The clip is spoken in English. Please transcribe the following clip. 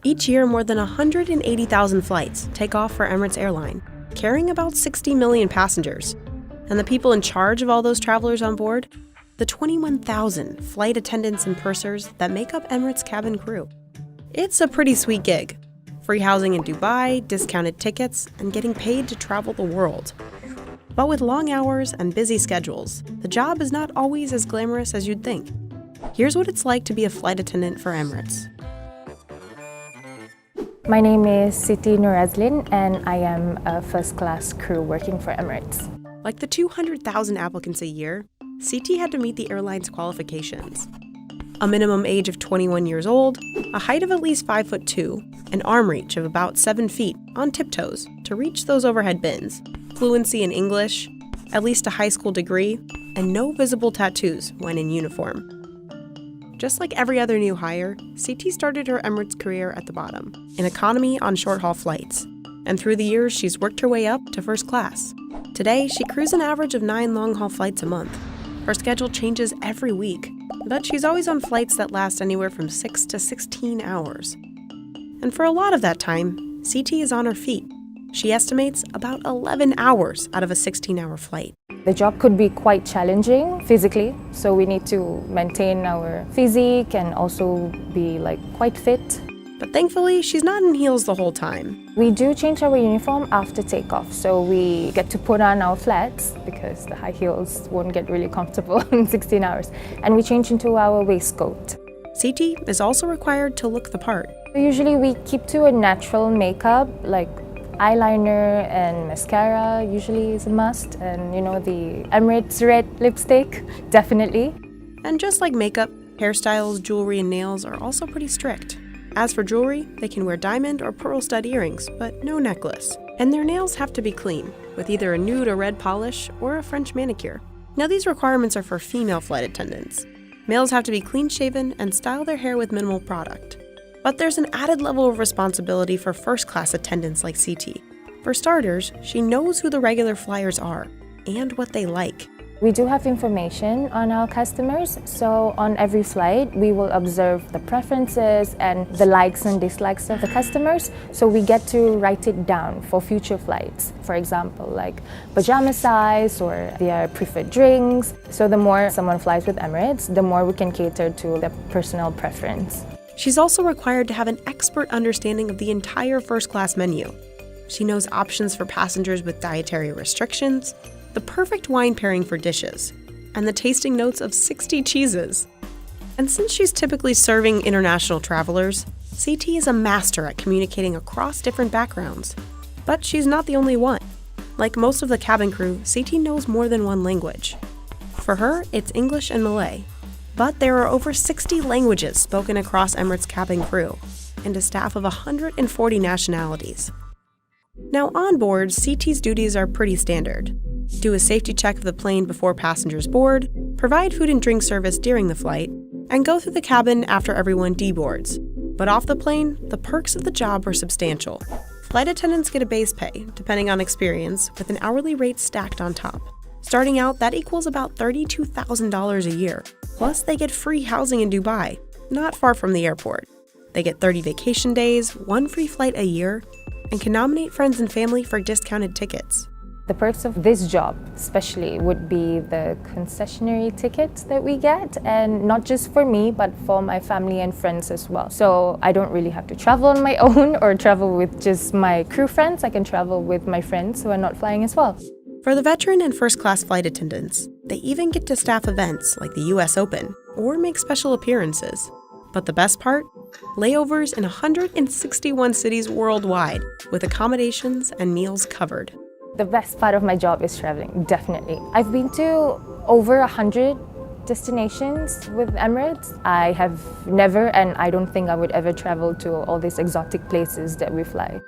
Each year, more than 180,000 flights take off for Emirates Airline, carrying about 60 million passengers. And the people in charge of all those travelers on board? The 21,000 flight attendants and pursers that make up Emirates' cabin crew. It's a pretty sweet gig. Free housing in Dubai, discounted tickets, and getting paid to travel the world. But with long hours and busy schedules, the job is not always as glamorous as you'd think. Here's what it's like to be a flight attendant for Emirates. My name is Siti Nurazlin, and I am a first-class crew working for Emirates. Like the 200,000 applicants a year, CT had to meet the airline's qualifications. A minimum age of 21 years old, a height of at least 5'2", an arm reach of about 7 feet on tiptoes to reach those overhead bins, fluency in English, at least a high school degree, and no visible tattoos when in uniform. Just like every other new hire, CT started her Emirates career at the bottom, in economy on short-haul flights. And through the years, she's worked her way up to first class. Today, she crews an average of 9 long-haul flights a month. Her schedule changes every week, but she's always on flights that last anywhere from 6 to 16 hours. And for a lot of that time, CT is on her feet. She estimates about 11 hours out of a 16-hour flight. The job could be quite challenging physically, so we need to maintain our physique and also be quite fit. But thankfully, she's not in heels the whole time. We do change our uniform after takeoff, so we get to put on our flats because the high heels won't get really comfortable in 16 hours. And we change into our waistcoat. CT is also required to look the part. Usually we keep to a natural makeup, like eyeliner and mascara usually is a must. And the Emirates red lipstick, definitely. And just like makeup, hairstyles, jewelry, and nails are also pretty strict. As for jewelry, they can wear diamond or pearl stud earrings, but no necklace. And their nails have to be clean, with either a nude or red polish or a French manicure. Now these requirements are for female flight attendants. Males have to be clean-shaven and style their hair with minimal product. But there's an added level of responsibility for first-class attendants like CT. For starters, she knows who the regular flyers are and what they like. We do have information on our customers, so on every flight we will observe the preferences and the likes and dislikes of the customers, so we get to write it down for future flights. For example, like pajama size or their preferred drinks. So the more someone flies with Emirates, the more we can cater to their personal preference. She's also required to have an expert understanding of the entire first-class menu. She knows options for passengers with dietary restrictions, the perfect wine pairing for dishes, and the tasting notes of 60 cheeses. And since she's typically serving international travelers, CT is a master at communicating across different backgrounds. But she's not the only one. Like most of the cabin crew, CT knows more than one language. For her, it's English and Malay. But there are over 60 languages spoken across Emirates' cabin crew, and a staff of 140 nationalities. Now on board, CT's duties are pretty standard. Do a safety check of the plane before passengers board, provide food and drink service during the flight, and go through the cabin after everyone deboards. But off the plane, the perks of the job are substantial. Flight attendants get a base pay, depending on experience, with an hourly rate stacked on top. Starting out, that equals about $32,000 a year. Plus, they get free housing in Dubai, not far from the airport. They get 30 vacation days, 1 free flight a year, and can nominate friends and family for discounted tickets. The perks of this job especially would be the concessionary tickets that we get, and not just for me but for my family and friends as well. So I don't really have to travel on my own or travel with just my crew friends. I can travel with my friends who are not flying as well. For the veteran and first-class flight attendants, they even get to staff events like the US Open or make special appearances. But the best part? Layovers in 161 cities worldwide with accommodations and meals covered. The best part of my job is traveling, definitely. I've been to over 100 destinations with Emirates. I have never, and I don't think I would ever travel to all these exotic places that we fly.